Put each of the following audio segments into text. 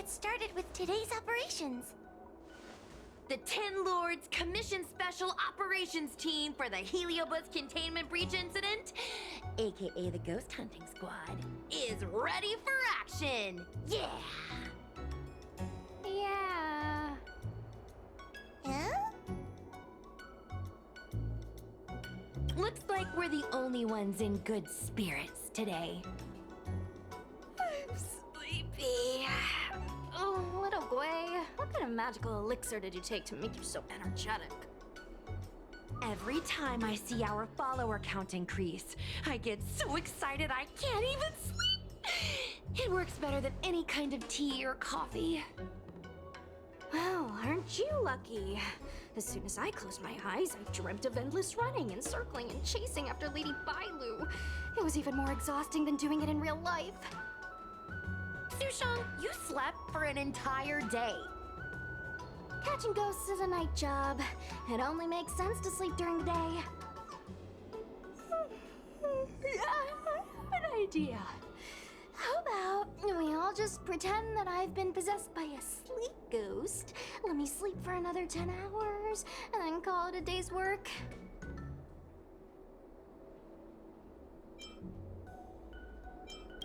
get started with today's operations. The Ten Lords Commission Special Operations Team for the Heliobus Containment Breach Incident, aka the Ghost Hunting Squad, is ready for action! Yeah! Yeah. Huh? Looks like we're the only ones in good spirits today. I'm sleepy. Oh, little Gwei, what kind of magical elixir did you take to make you so energetic? Every time I see our follower count increase, I get so excited I can't even sleep. It works better than any kind of tea or coffee. Well, aren't you lucky? As soon as I closed my eyes, I dreamt of endless running and circling and chasing after Lady Bailu. It was even more exhausting than doing it in real life. Sushang, you slept for an entire day. Catching ghosts is a night job. It only makes sense to sleep during the day. I have an idea. How about we all just pretend that I've been possessed by a sleep ghost? Let me sleep for another 10 hours, and then call it a day's work.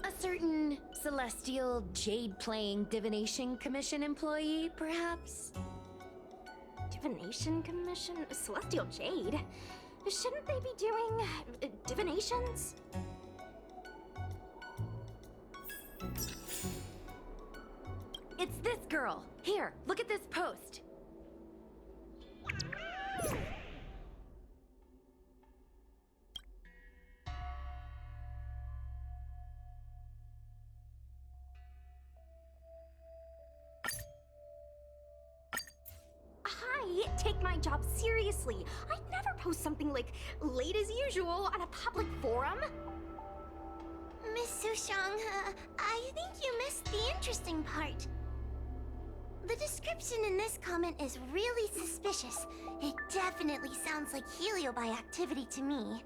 A certain celestial jade-playing divination commission employee, perhaps? Divination Commission? Celestial Jade? Shouldn't they be doing divinations? It's this girl. Here, look at this post. Hi, take my job seriously. I'd never post something like late as usual on a public forum. Miss Sushang, I think you missed the interesting part. The description in this comment is really suspicious. It definitely sounds like Heliobi activity to me.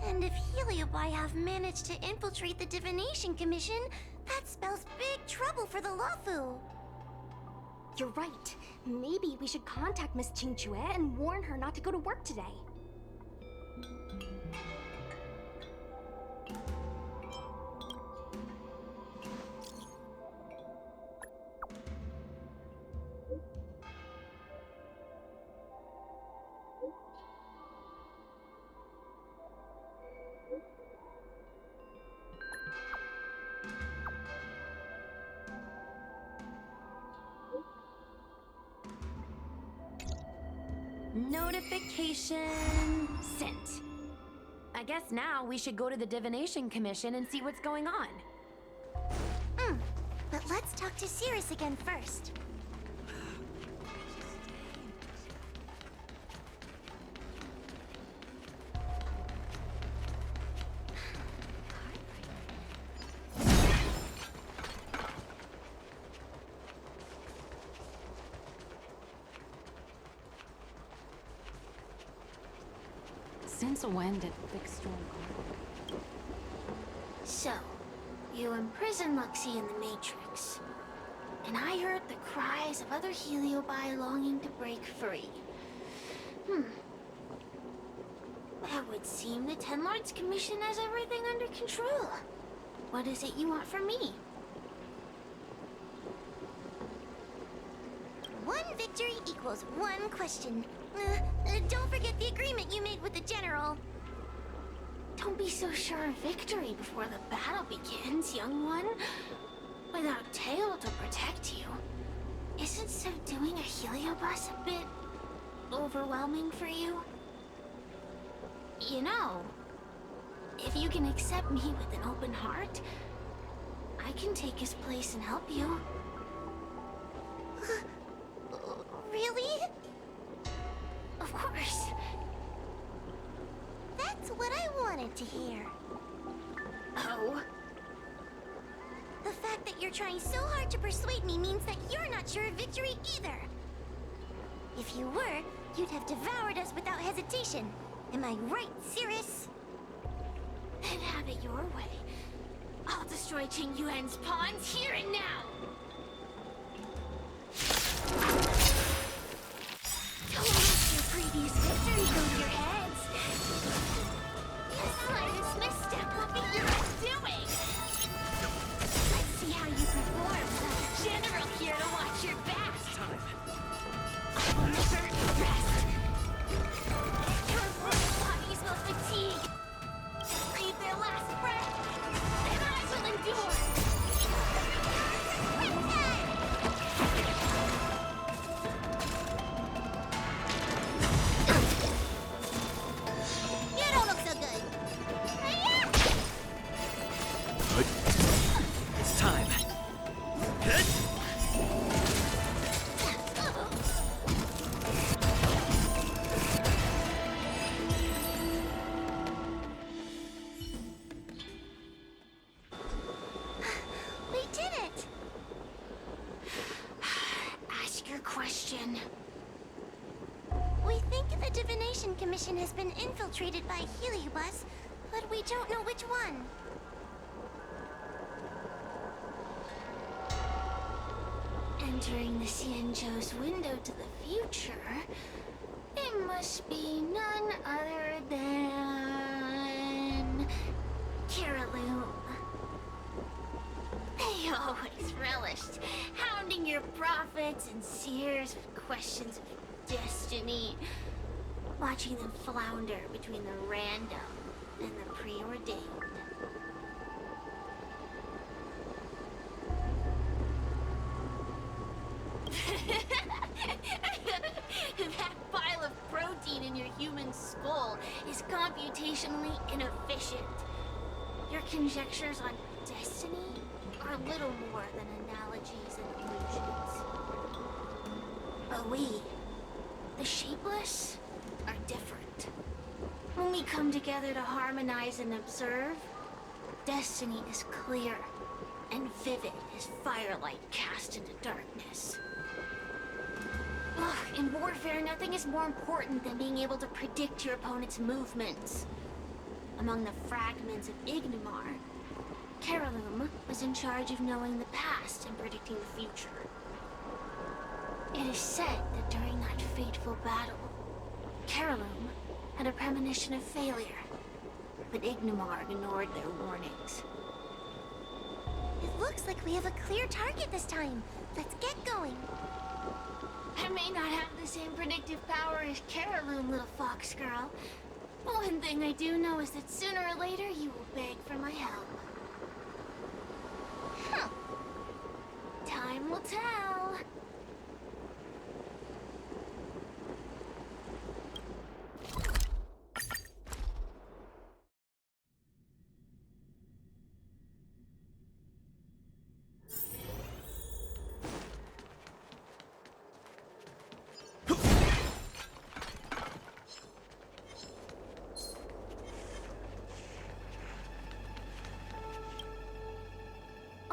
And if Heliobi have managed to infiltrate the Divination Commission, that spells big trouble for the Luofu. You're right. Maybe we should contact Miss Qingque and warn her not to go to work today. Notification sent. I guess now we should go to the Divination Commission and see what's going on. But let's talk to Cirrus again first. Since when did Fyxestroll go? So, you imprisoned Luxie in the Matrix. And I heard the cries of other Heliobi longing to break free. That would seem the Ten Lords Commission has everything under control. What is it you want from me? One victory equals one question. Don't forget the agreement you made with the General. Don't be so sure of victory before the battle begins, young one. Without Tail to protect you, isn't subduing a Heliobus a bit overwhelming for you? You know, if you can accept me with an open heart, I can take his place and help you. Really? Of course. That's what I wanted to hear. Oh? The fact that you're trying so hard to persuade me means that you're not sure of victory either. If you were, you'd have devoured us without hesitation. Am I right, Cirrus? Then have it your way. I'll destroy Qing Yuan's pawns here and now! Divination Commission has been infiltrated by Heliobus, but we don't know which one. Entering the Xianzhou's window to the future, it must be none other than Caraloom. They always relished hounding your prophets and seers with questions of destiny, watching them flounder between the random and the preordained. That pile of protein in your human skull is computationally inefficient. Your conjectures on destiny are little more than analogies and illusions. But we, the Shapeless, are different. When we come together to harmonize and observe, destiny is clear and vivid as firelight cast into darkness. Ugh, in warfare, nothing is more important than being able to predict your opponent's movements. Among the fragments of Ignimar, Caraloom was in charge of knowing the past and predicting the future. It is said that during that fateful battle, Caraloom had a premonition of failure, but Ignimar ignored their warnings. It looks like we have a clear target this time. Let's get going. I may not have the same predictive power as Caraloom, little fox girl. But one thing I do know is that sooner or later you will beg for my help. Huh. Time will tell.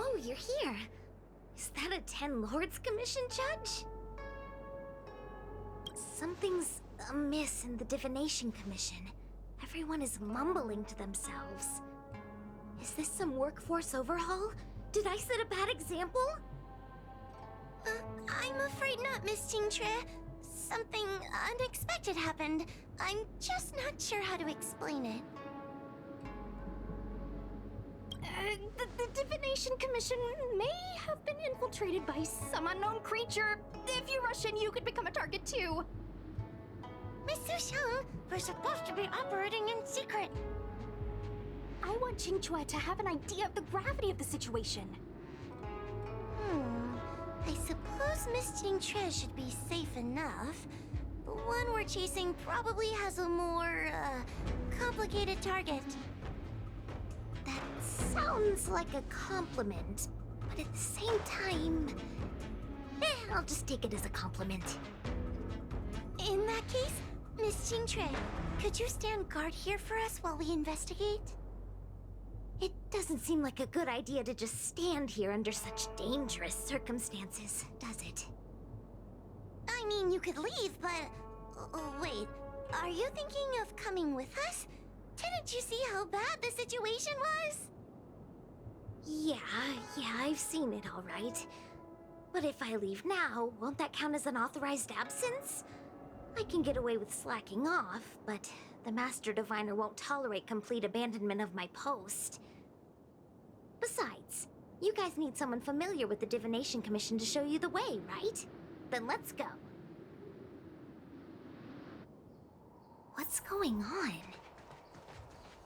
Oh, you're here. Is that a 10 Lords Commission judge? Something's amiss in the Divination Commission. Everyone is mumbling to themselves. Is this some workforce overhaul? Did I set a bad example? I'm afraid not, Miss Tingtre. Something unexpected happened. I'm just not sure how to explain it. The Divination Commission may have been infiltrated by some unknown creature. If you rush in, you could become a target too. Miss Sushang, we're supposed to be operating in secret. I want Qingque to have an idea of the gravity of the situation. I suppose Miss Tingtre should be safe enough. The one we're chasing probably has a more, complicated target. That sounds like a compliment, but at the same time... I'll just take it as a compliment. In that case, Miss Tingtre, could you stand guard here for us while we investigate? It doesn't seem like a good idea to just stand here under such dangerous circumstances, does it? I mean, you could leave, but... wait, are you thinking of coming with us? Didn't you see how bad the situation was? Yeah, I've seen it all right. But if I leave now, won't that count as an authorized absence? I can get away with slacking off, but the Master Diviner won't tolerate complete abandonment of my post. Besides, you guys need someone familiar with the Divination Commission to show you the way, right? Then let's go. What's going on?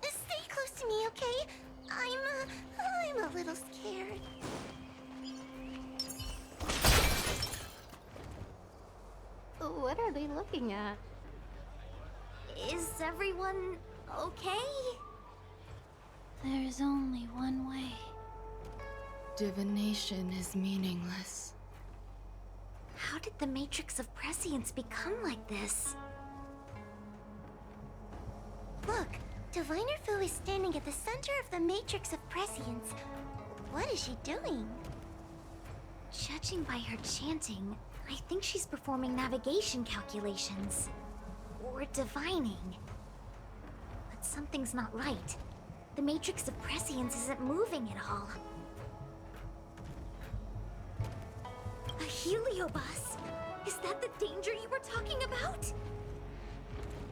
Stay close to me, okay? I'm a little scared. What are they looking at? Is everyone okay? There's only one way. Divination is meaningless. How did the Matrix of Prescience become like this? Look, Diviner Fu is standing at the center of the Matrix of Prescience. What is she doing? Judging by her chanting, I think she's performing navigation calculations. Or We're divining. But something's not right. The matrix of prescience isn't moving at all. A heliobus? Is that the danger you were talking about?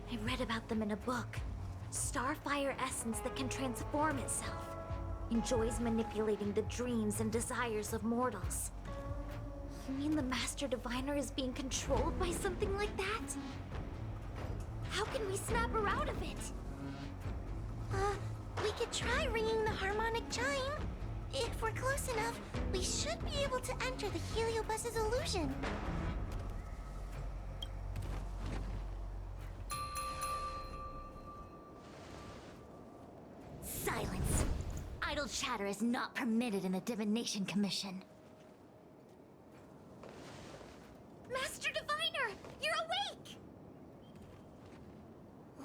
I read about them in a book. Starfire essence that can transform itself. Enjoys manipulating the dreams and desires of mortals. You mean the Master Diviner is being controlled by something like that? How can we snap her out of it? We could try ringing the harmonic chime. If we're close enough, we should be able to enter the heliobus's illusion. Silence! Idle chatter is not permitted in the Divination Commission. Master Diviner, you're awake!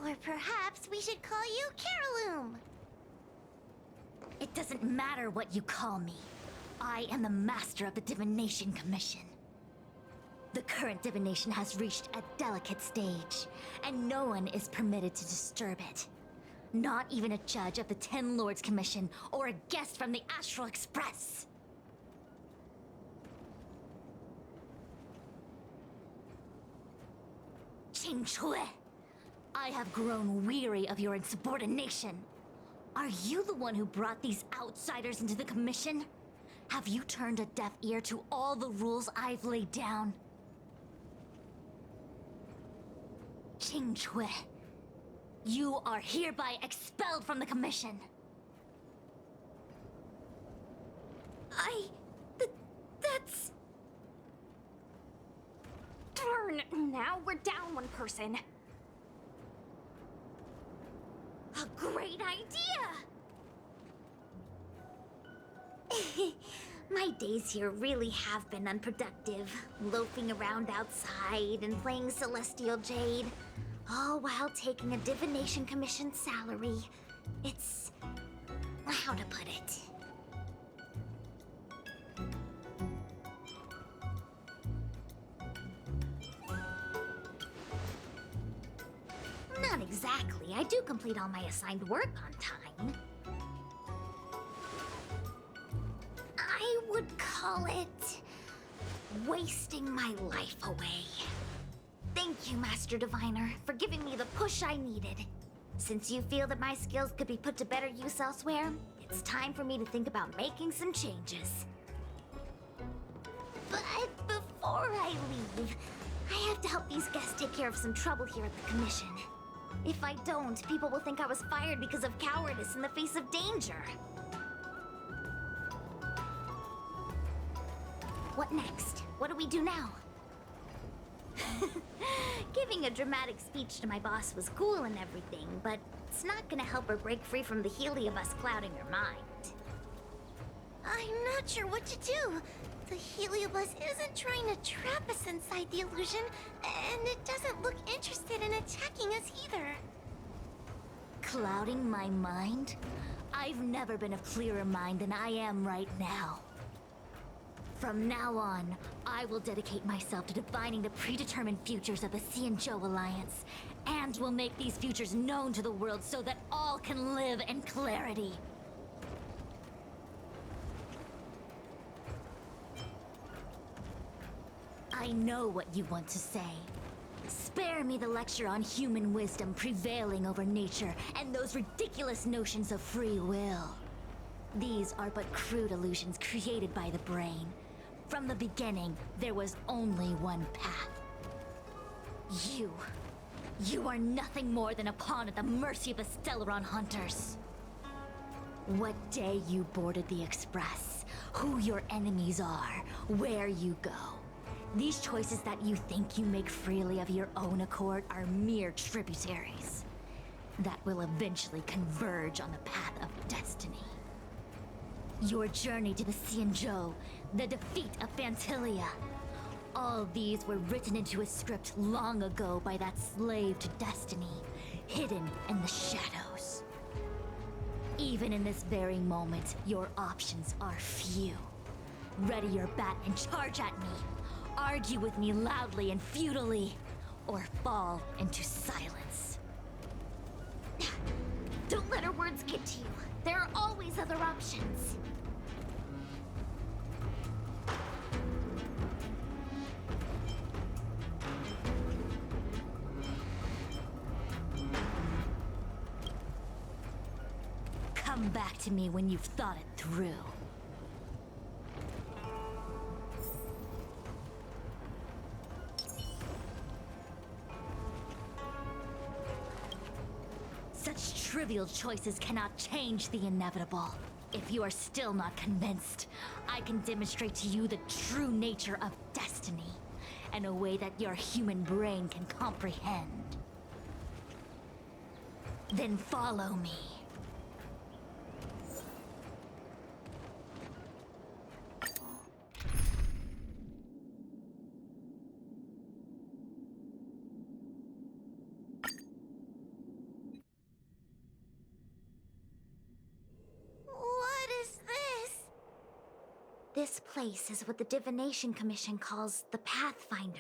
Or perhaps we should call you Caroloom. It doesn't matter what you call me. I am the master of the Divination Commission. The current divination has reached a delicate stage, and no one is permitted to disturb it. Not even a judge of the Ten Lords Commission or a guest from the Astral Express. Qing Chui, I have grown weary of your insubordination. Are you the one who brought these outsiders into the Commission? Have you turned a deaf ear to all the rules I've laid down? Qing Chui, you are hereby expelled from the Commission. That's... Darn, now we're down one person. A great idea! My days here really have been unproductive. Loafing around outside and playing Celestial Jade. All while taking a Divination Commission salary. It's... how to put it? Not exactly. I do complete all my assigned work on time. I would call it... wasting my life away. Thank you, Master Diviner, for giving me the push I needed. Since you feel that my skills could be put to better use elsewhere, it's time for me to think about making some changes. But before I leave, I have to help these guests take care of some trouble here at the Commission. If I don't, people will think I was fired because of cowardice in the face of danger. What next? What do we do now? Giving a dramatic speech to my boss was cool and everything, but it's not gonna help her break free from the heliobus clouding her mind. I'm not sure what to do. The heliobus isn't trying to trap us inside the illusion, and it doesn't look interested in attacking us either. Clouding my mind? I've never been of clearer mind than I am right now. From now on, I will dedicate myself to divining the predetermined futures of the Xianzhou Alliance, and will make these futures known to the world so that all can live in clarity. I know what you want to say. Spare me the lecture on human wisdom prevailing over nature and those ridiculous notions of free will. These are but crude illusions created by the brain. From the beginning, there was only one path. You are nothing more than a pawn at the mercy of the Stellaron hunters. What day you boarded the Express, who your enemies are, where you go. These choices that you think you make freely of your own accord are mere tributaries that will eventually converge on the path of destiny. Your journey to the Xianzhou, the defeat of Phantilia, all these were written into a script long ago by that slave to destiny, hidden in the shadows. Even in this very moment, your options are few. Ready your bat and charge at me. Argue with me loudly and futilely, or fall into silence. Don't let her words get to you. There are always other options. Come back to me when you've thought it through. Such trivial choices cannot change the inevitable. If you are still not convinced, I can demonstrate to you the true nature of destiny in a way that your human brain can comprehend. Then follow me. What is this? This place is what the Divination Commission calls the Pathfinder.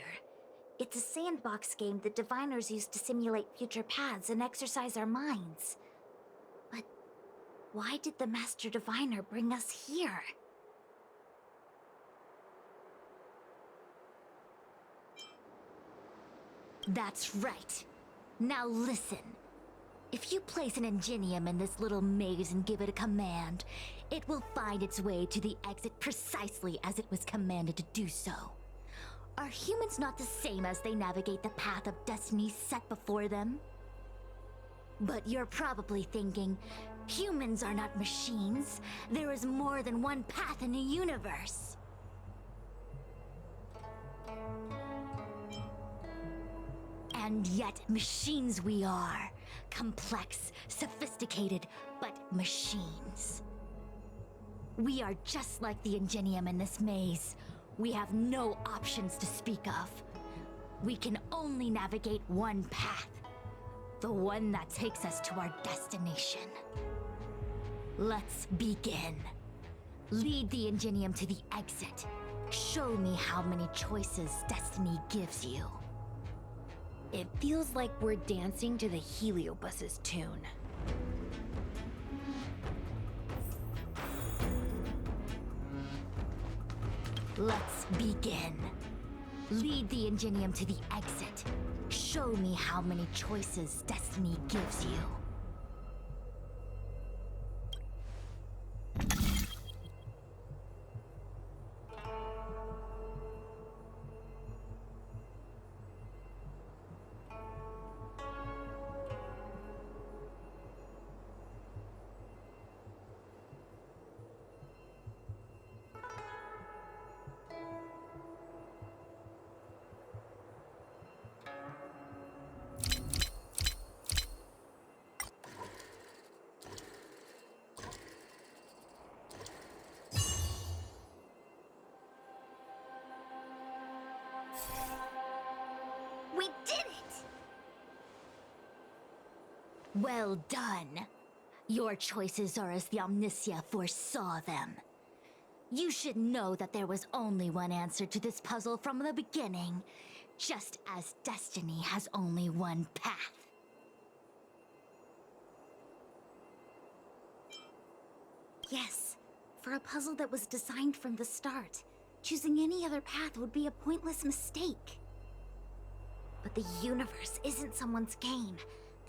It's a sandbox game that diviners use to simulate future paths and exercise our minds. But why did the Master Diviner bring us here? That's right. Now listen. If you place an ingenium in this little maze and give it a command, it will find its way to the exit precisely as it was commanded to do so. Are humans not the same as they navigate the path of destiny set before them? But you're probably thinking, humans are not machines. There is more than one path in the universe. And yet, machines we are. Complex, sophisticated, but machines. We are just like the ingenium in this maze. We have no options to speak of. We can only navigate one path. The one that takes us to our destination. Let's begin. Lead the ingenium to the exit. Show me how many choices destiny gives you. It feels like we're dancing to the Heliobus's tune. Let's begin. Lead the ingenium to the exit. Show me how many choices destiny gives you. We did it! Well done. Your choices are as the Omniscia foresaw them. You should know that there was only one answer to this puzzle from the beginning, just as destiny has only one path. Yes, for a puzzle that was designed from the start, choosing any other path would be a pointless mistake. But the universe isn't someone's game,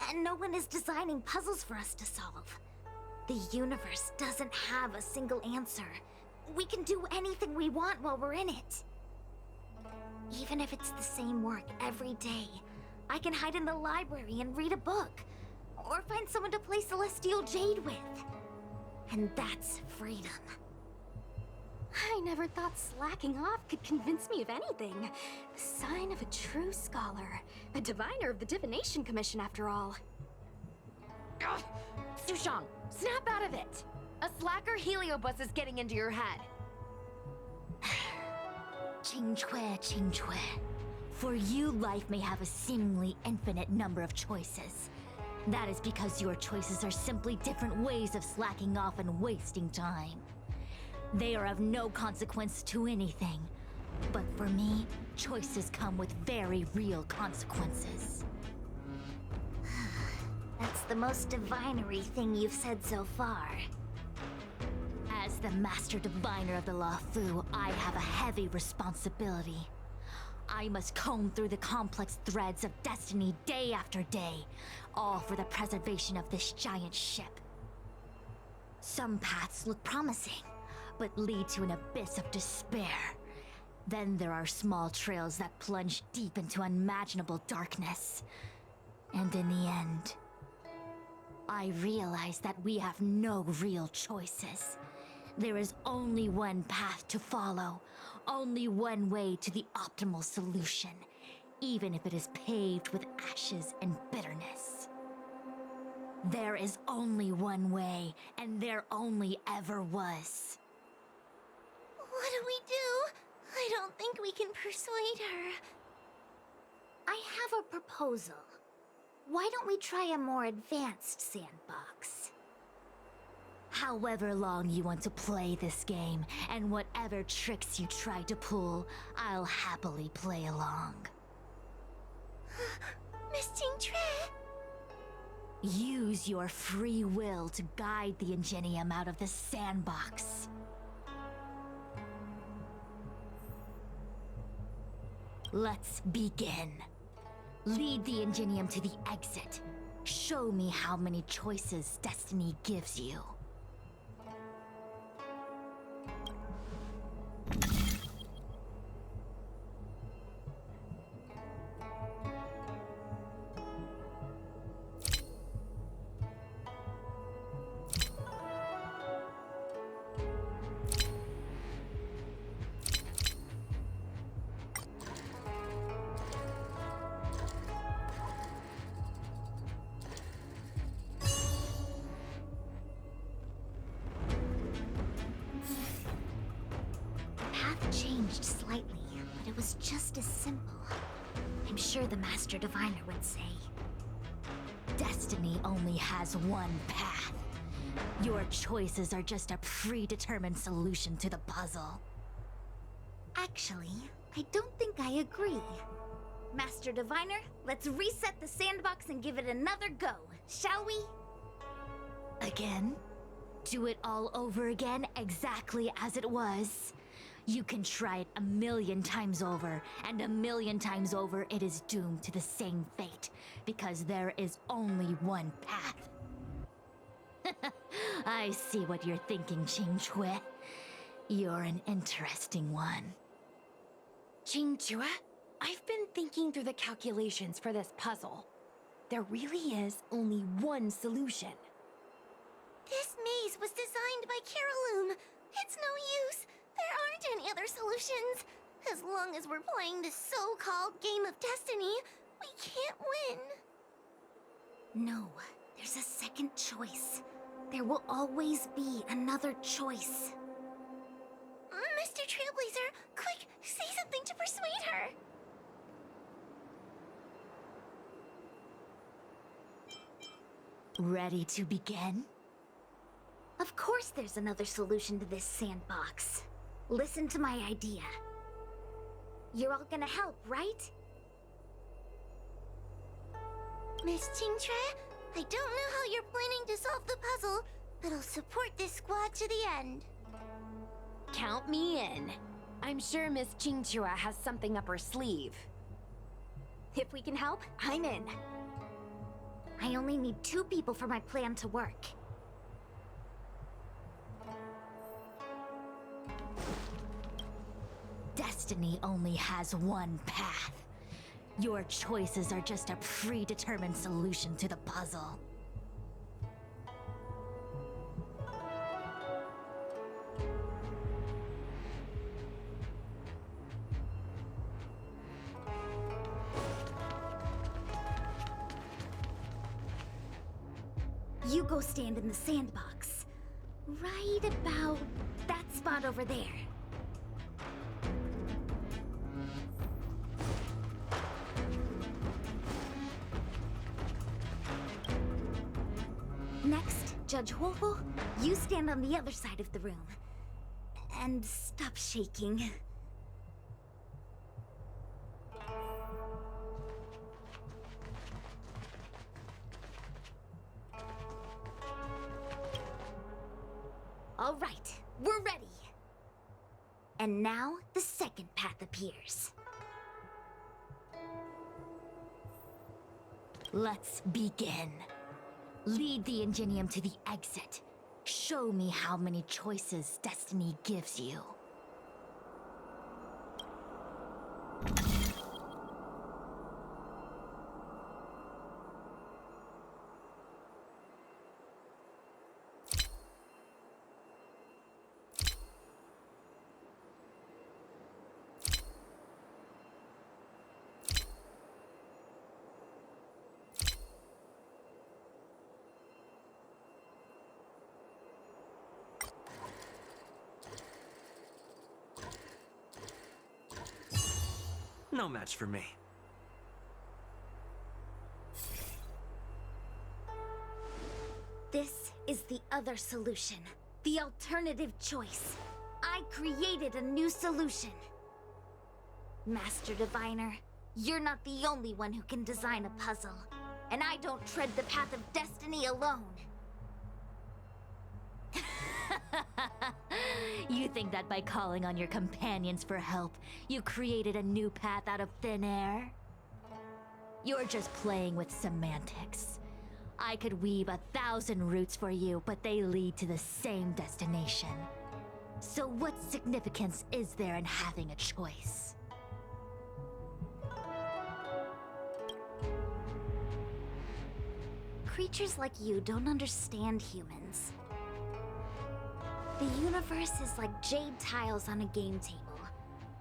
and no one is designing puzzles for us to solve. The universe doesn't have a single answer. We can do anything we want while we're in it. Even if it's the same work every day, I can hide in the library and read a book, or find someone to play Celestial Jade with. And that's freedom. I never thought slacking off could convince me of anything. The sign of a true scholar. A diviner of the Divination Commission, after all. Ugh! Sushang, snap out of it! A slacker Heliobus is getting into your head. Qingque. For you, life may have a seemingly infinite number of choices. That is because your choices are simply different ways of slacking off and wasting time. They are of no consequence to anything, But for me, choices come with very real consequences. That's the most divinery thing you've said so far. As the Master Diviner of the Luofu, I have a heavy responsibility. I must comb through the complex threads of destiny day after day, all for the preservation of this giant ship. Some paths look promising, but lead to an abyss of despair. Then there are small trails that plunge deep into unimaginable darkness. And in the end, I realize that we have no real choices. There is only one path to follow, only one way to the optimal solution, even if it is paved with ashes and bitterness. There is only one way, and there only ever was. What do we do? I don't think we can persuade her. I have a proposal. Why don't we try a more advanced sandbox? However long you want to play this game, and whatever tricks you try to pull, I'll happily play along. Miss Jingtre! Use your free will to guide the Ingenium out of the sandbox. Let's begin. Lead the Ingenium to the exit. Show me how many choices destiny gives you. Changed slightly, but it was just as simple. I'm sure the Master Diviner would say. Destiny only has one path. Your choices are just a predetermined solution to the puzzle. Actually, I don't think I agree. Master Diviner, let's reset the sandbox and give it another go, shall we? Again? Do it all over again, exactly as it was. You can try it 1,000,000 times over, and 1,000,000 times over it is doomed to the same fate, because there is only one path. I see what you're thinking, Qingque. You're an interesting one. Qingque, I've been thinking through the calculations for this puzzle. There really is only one solution. This maze was designed by Caroloom. It's no use. There aren't any other solutions. As long as we're playing this so-called game of destiny, we can't win. No, there's a second choice. There will always be another choice. Mr. Trailblazer, quick, say something to persuade her. Ready to begin? Of course there's another solution to this sandbox. Listen to my idea. You're all gonna help, right? Miss Qingtre, I don't know how you're planning to solve the puzzle, but I'll support this squad to the end. Count me in. I'm sure Miss Qingque has something up her sleeve. If we can help, I'm in. I only need 2 people for my plan to work. Destiny only has one path. Your choices are just a predetermined solution to the puzzle. You go stand in the sandbox. Right about that spot over there. Next, Judge Huohuo, you stand on the other side of the room. And stop shaking. All right, we're ready. And now the second path appears. Let's begin. Lead the Ingenium to the exit. Show me how many choices destiny gives you. No match for me. This is the other solution. The alternative choice. I created a new solution. Master Diviner, you're not the only one who can design a puzzle. And I don't tread the path of destiny alone. You think that by calling on your companions for help, you created a new path out of thin air? You're just playing with semantics. I could weave 1,000 routes for you, but they lead to the same destination. So what significance is there in having a choice? Creatures like you don't understand humans. The universe is like jade tiles on a game table.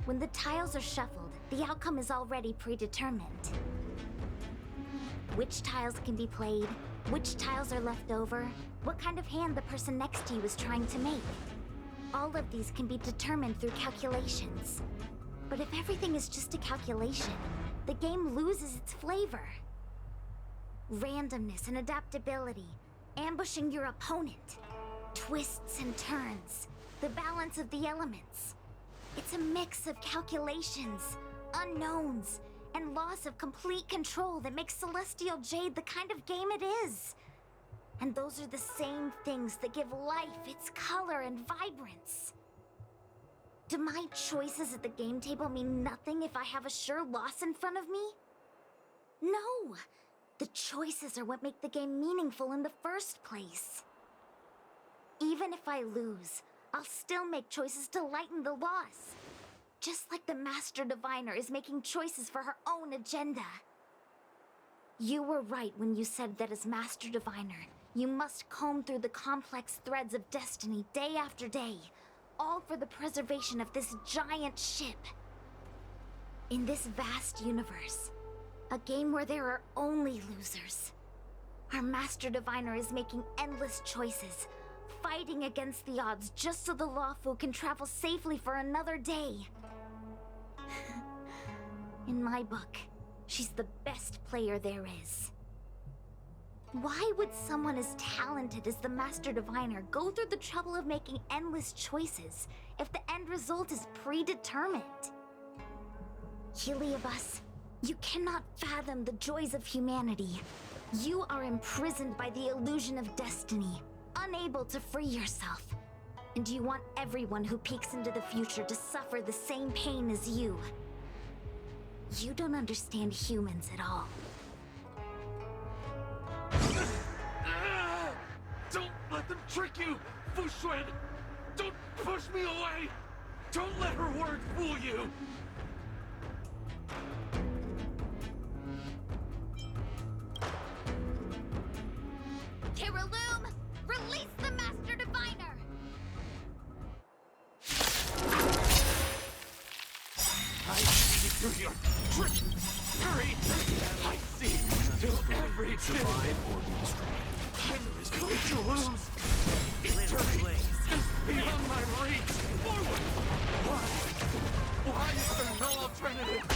When the tiles are shuffled, the outcome is already predetermined. Which tiles can be played, which tiles are left over, what kind of hand the person next to you is trying to make. All of these can be determined through calculations. But if everything is just a calculation, the game loses its flavor. Randomness and adaptability, ambushing your opponent, twists and turns, the balance of the elements. It's a mix of calculations, unknowns, and loss of complete control that makes Celestial Jade the kind of game it is. And those are the same things that give life its color and vibrance. Do my choices at the game table mean nothing if I have a sure loss in front of me? No! The choices are what make the game meaningful in the first place. Even if I lose, I'll still make choices to lighten the loss. Just like the Master Diviner is making choices for her own agenda. You were right when you said that as Master Diviner, you must comb through the complex threads of destiny day after day, all for the preservation of this giant ship. In this vast universe, a game where there are only losers, our Master Diviner is making endless choices, fighting against the odds just so the Lawfu can travel safely for another day. In my book, she's the best player there is. Why would someone as talented as the Master Diviner go through the trouble of making endless choices if the end result is predetermined? Heliobus, you cannot fathom the joys of humanity. You are imprisoned by the illusion of destiny, unable to free yourself. And you want everyone who peeks into the future to suffer the same pain as you. You don't understand humans at all. Don't let them trick you, Fuxuan! Don't push me away! Don't let her words fool you! Terraloom, release the Master Diviner! I see through your trickery! I see through every Survive or be destroyed. I'm going to lose! Eternity is beyond my reach! Forward! Why is there no alternative?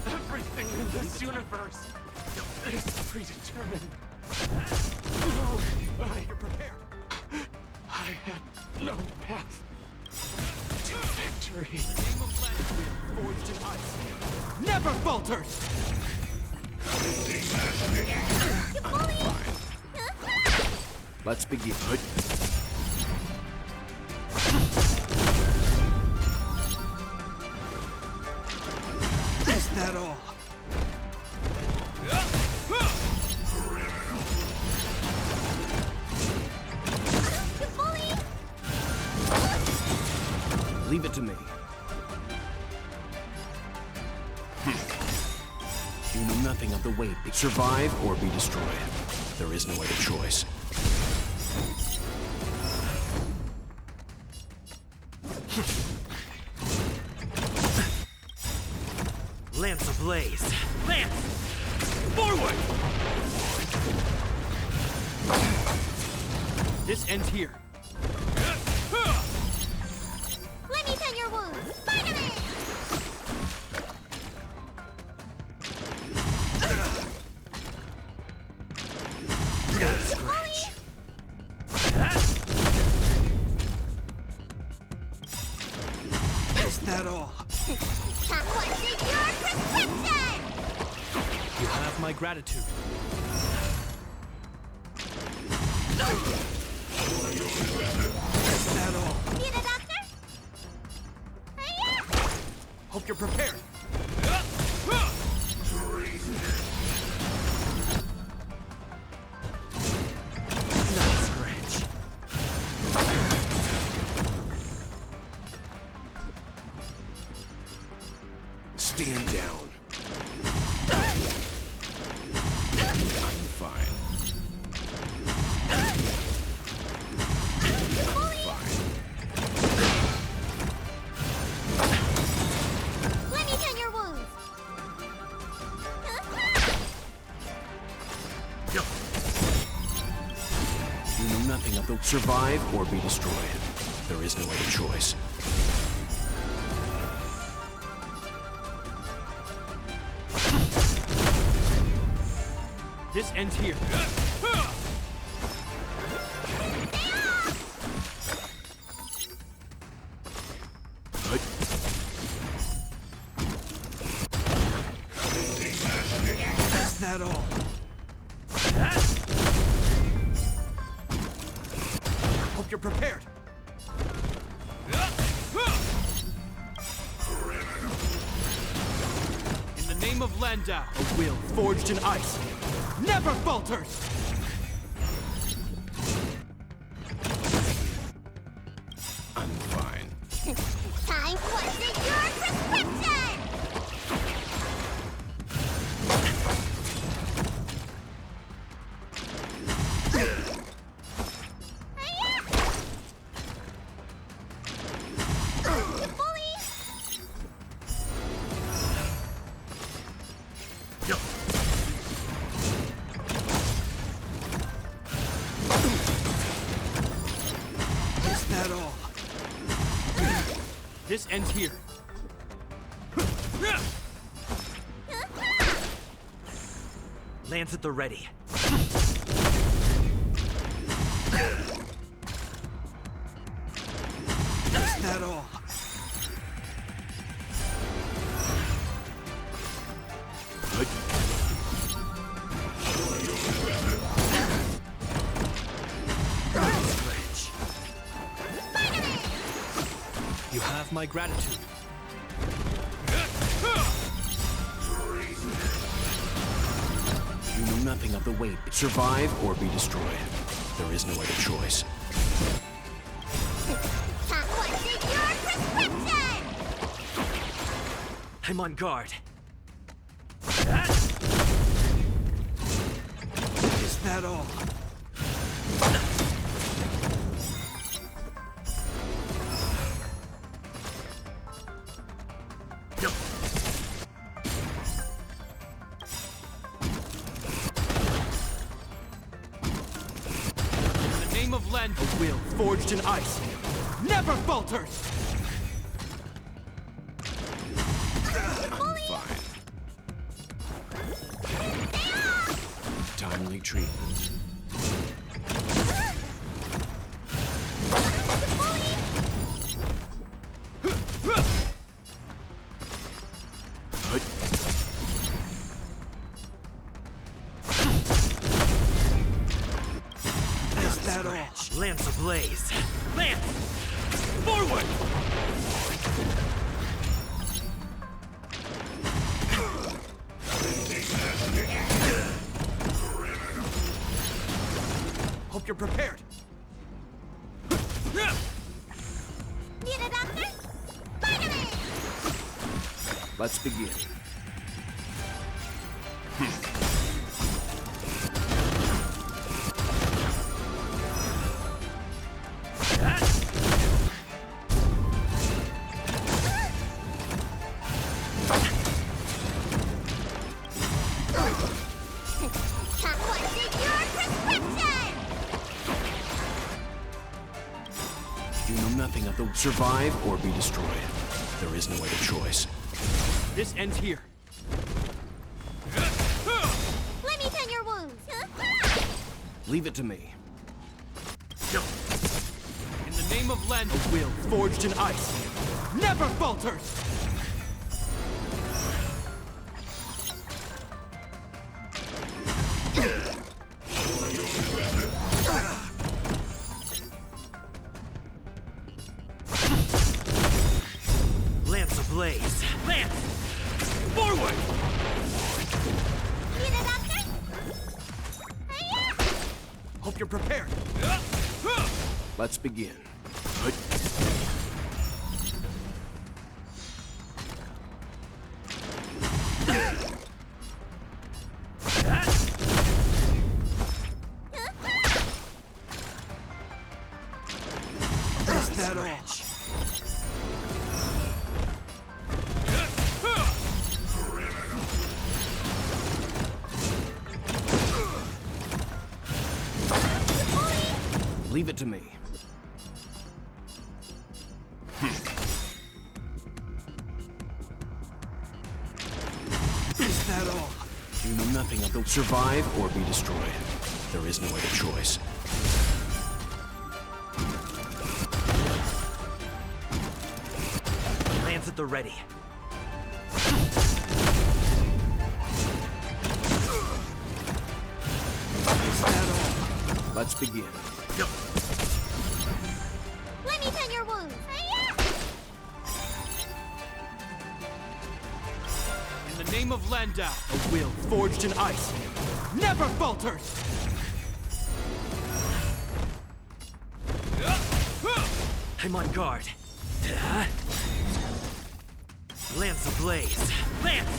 Everything in this universe is predetermined. You're prepared. I had no path to victory. Forged in ice. Never falters! Let's begin. Leave it to me. You know nothing of the weight. Survive or be destroyed. There is no other choice. Lance ablaze! Lance! Forward! This ends here. Let me tend your wounds. Finally! Is that all? What's in your prescription? You have my gratitude. Is that all? Need a doctor? Yeah. Hope you're prepared. Not scratch. Stand down. I'm fine. Let me tend your wounds. You know nothing of the survive or be destroyed. There is no other choice. This ends here. Is that all? Hope you're prepared. In the name of Landau, a will forged in ice never falters! I'm fine. Time what's in your prescription? Is that all? This ends here. Lance at the ready. Is that all? Scratch. You have my gratitude. You know nothing of the weight. Survive or be destroyed. There is no other choice. What's in your prescription? I'm on guard. Is that all? In the name of Land, a will forged in ice never falters! I'm fine. Timely treatment. Is that all? Lance ablaze! Lance! Forward! Hope you're prepared. Need a doctor? Let's begin. You know nothing of the survive or be destroyed. There is no other choice. This ends here. Let me tend your wounds. Leave it to me. In the name of Len, a will forged in ice never falters! Lance ablaze! Lance! Forward! Need a doctor? Hiya! Hope you're prepared. Let's begin. Is that all? Leave it to me. Is that all? You know nothing of the survive or be destroyed. There is no other choice. Lance at the ready. Is that all? Let's begin. Let me tend your wounds. Hiya! In the name of Landau, a will forged in ice never falters! I'm on guard. Lance ablaze! Lance!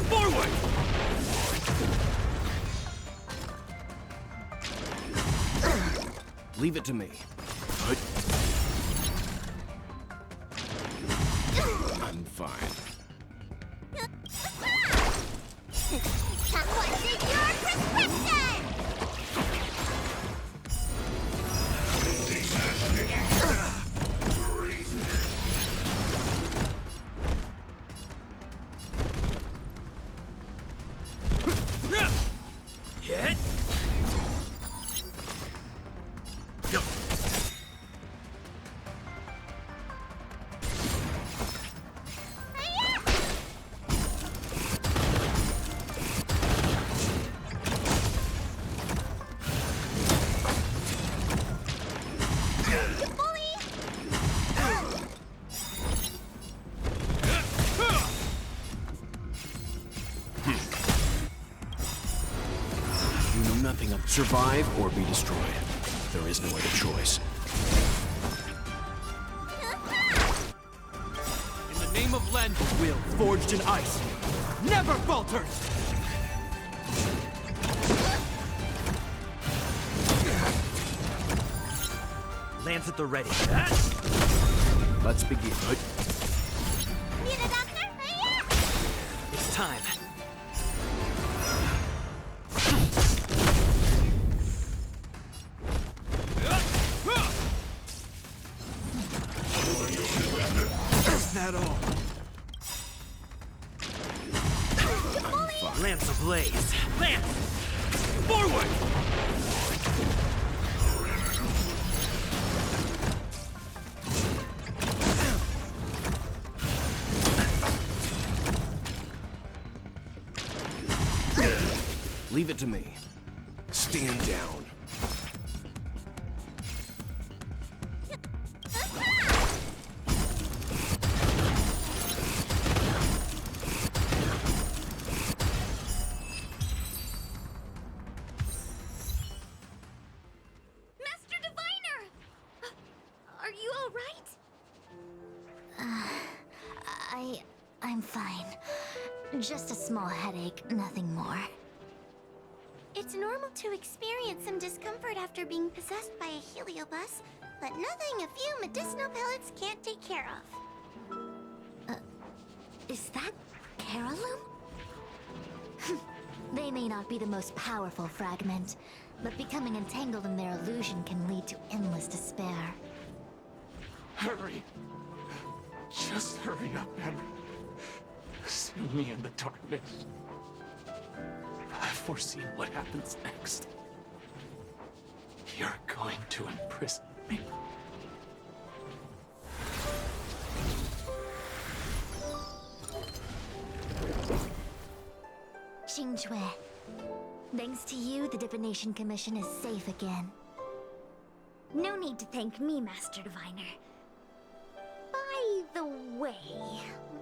Forward! Leave it to me. I'm fine. What's in your prescription? Hit! Go! You know nothing of survive or be destroyed. There is no other choice. In the name of Len, a will forged in ice never falters! Lance at the ready. Let's begin. Need a doctor? Hiya! It's time. Is that all? I'm fine. Lance ablaze! Lance! Forward! Leave it to me. Stand down. Master Diviner! Are you all right? I'm fine. Just a small headache, nothing more. It's normal to experience some discomfort after being possessed by a heliobus, but nothing a few medicinal pellets can't take care of. Is that Carolum? They may not be the most powerful fragment, but becoming entangled in their illusion can lead to endless despair. Hurry. Just hurry up, Henry. Save me in the darkness. I've foreseen what happens next. You're going to imprison me. Qingque. Thanks to you, the Divination Commission is safe again. No need to thank me, Master Diviner. By the way,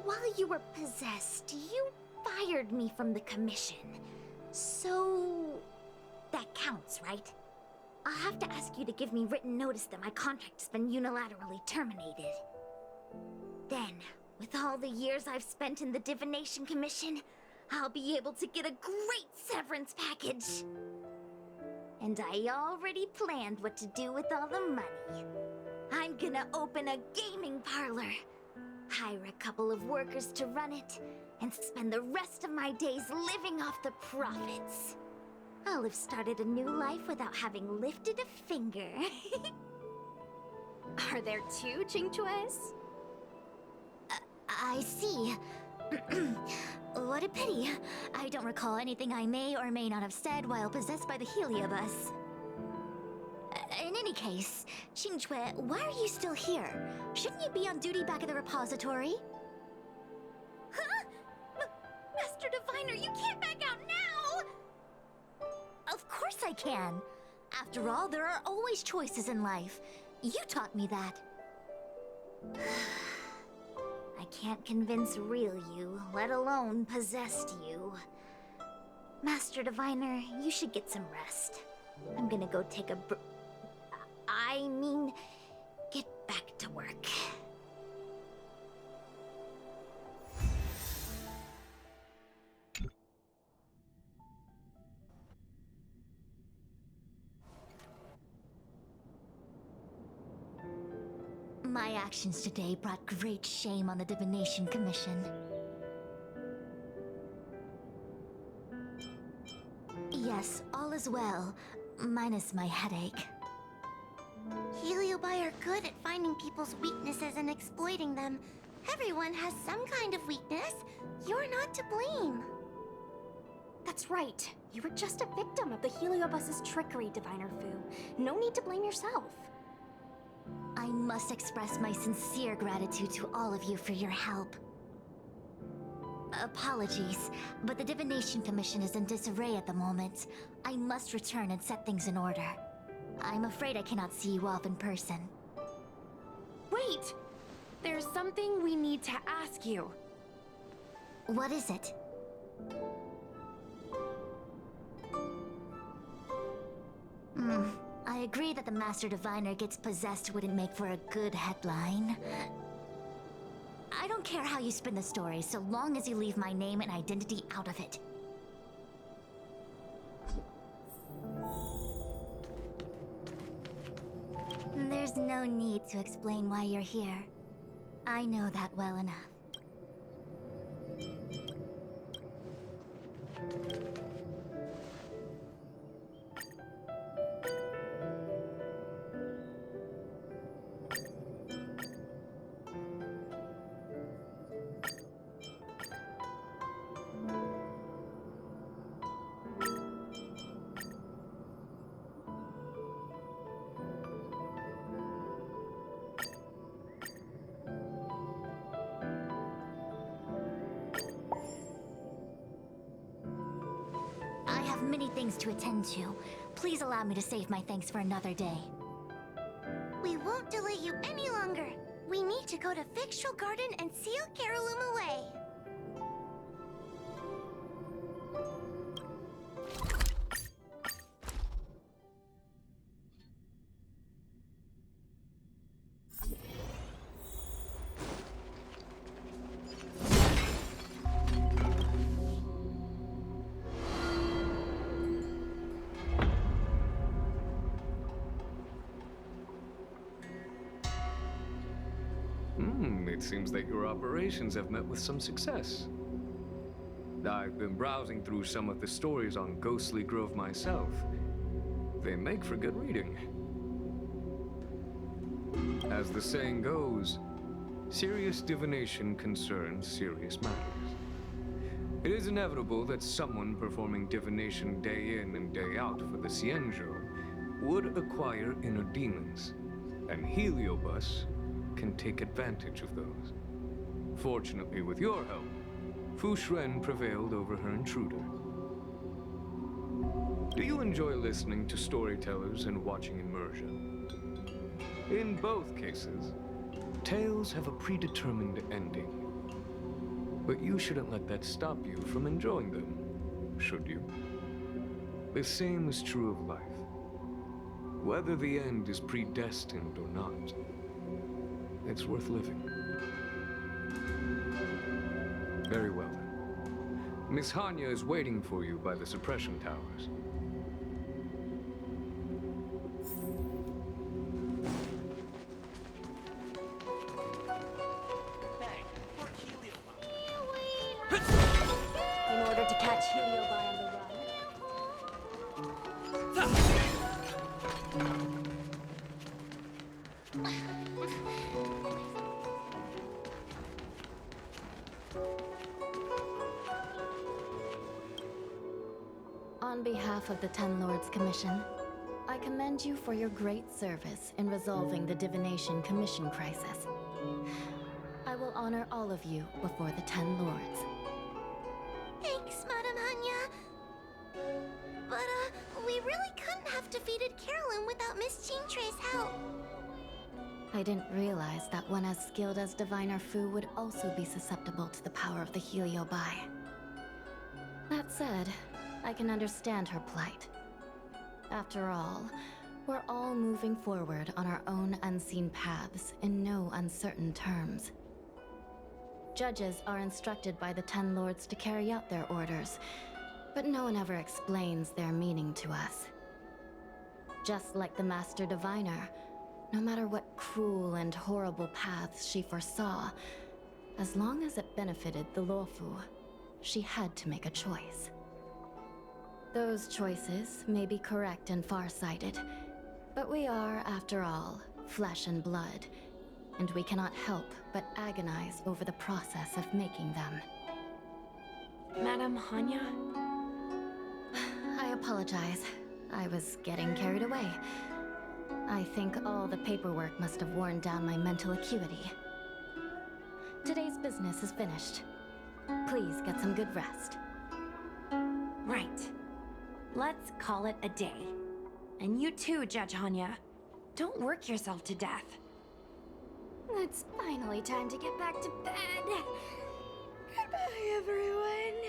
while you were possessed, you fired me from the commission. So... that counts, right? I'll have to ask you to give me written notice that my contract's been unilaterally terminated. Then, with all the years I've spent in the Divination Commission, I'll be able to get a great severance package. And I already planned what to do with all the money. I'm gonna open a gaming parlor, hire a couple of workers to run it, and spend the rest of my days living off the profits. I'll have started a new life without having lifted a finger. Are there two Qingques? I see. What a pity. I don't recall anything I may or may not have said while possessed by the heliobus. In any case, Qingque, why are you still here? Shouldn't you be on duty back at the repository? Huh? Master Diviner, you can't back out now! Of course I can. After all, there are always choices in life. You taught me that. I can't convince real you, let alone possessed you. Master Diviner, you should get some rest. I'm gonna go take a get back to work. My actions today brought great shame on the Divination Commission. Yes, all is well, minus my headache. Heliobi are good at finding people's weaknesses and exploiting them. Everyone has some kind of weakness. You're not to blame. That's right. You were just a victim of the heliobus's trickery, Diviner Fu. No need to blame yourself. I must express my sincere gratitude to all of you for your help. Apologies, but the Divination Commission is in disarray at the moment. I must return and set things in order. I'm afraid I cannot see you off in person. Wait! There's something we need to ask you. What is it? I agree that the Master Diviner gets possessed wouldn't make for a good headline. I don't care how you spin the story, so long as you leave my name and identity out of it. There's no need to explain why you're here. I know that well enough. Many things to attend to. Please allow me to save my thanks for another day. We won't delay you any longer. We need to go to Fyxestroll Garden and seal Carolum away. It seems that your operations have met with some success. I've been browsing through some of the stories on Ghostly Grove myself. They make for good reading. As the saying goes, serious divination concerns serious matters. It is inevitable that someone performing divination day in and day out for the Xianzhou would acquire inner demons, and Heliobus can take advantage of those. Fortunately, with your help, Fu Xuan prevailed over her intruder. Do you enjoy listening to storytellers and watching immersion? In both cases, tales have a predetermined ending. But you shouldn't let that stop you from enjoying them, should you? The same is true of life. Whether the end is predestined or not, it's worth living. Very well then. Miss Hanya is waiting for you by the suppression towers. In order to catch Heliobi on the On behalf of the Ten Lords Commission, I commend you for your great service in resolving the Divination Commission crisis. I will honor all of you before the Ten Lords. Thanks, Madam Hanya. But, we really couldn't have defeated Carolyn without Miss Jean-Trey's help. I didn't realize that one as skilled as Diviner Fu would also be susceptible to the power of the Heliobi. That said, I can understand her plight. After all, we're all moving forward on our own unseen paths in no uncertain terms. Judges are instructed by the Ten Lords to carry out their orders, but no one ever explains their meaning to us. Just like the Master Diviner, no matter what cruel and horrible paths she foresaw, as long as it benefited the Luofu, she had to make a choice. Those choices may be correct and far-sighted, but we are, after all, flesh and blood, and we cannot help but agonize over the process of making them. Madam Hanya? I apologize. I was getting carried away. I think all the paperwork must have worn down my mental acuity. Today's business is finished. Please get some good rest. Right. Let's call it a day. And you too, Judge Hanya. Don't work yourself to death. It's finally time to get back to bed. Goodbye, everyone.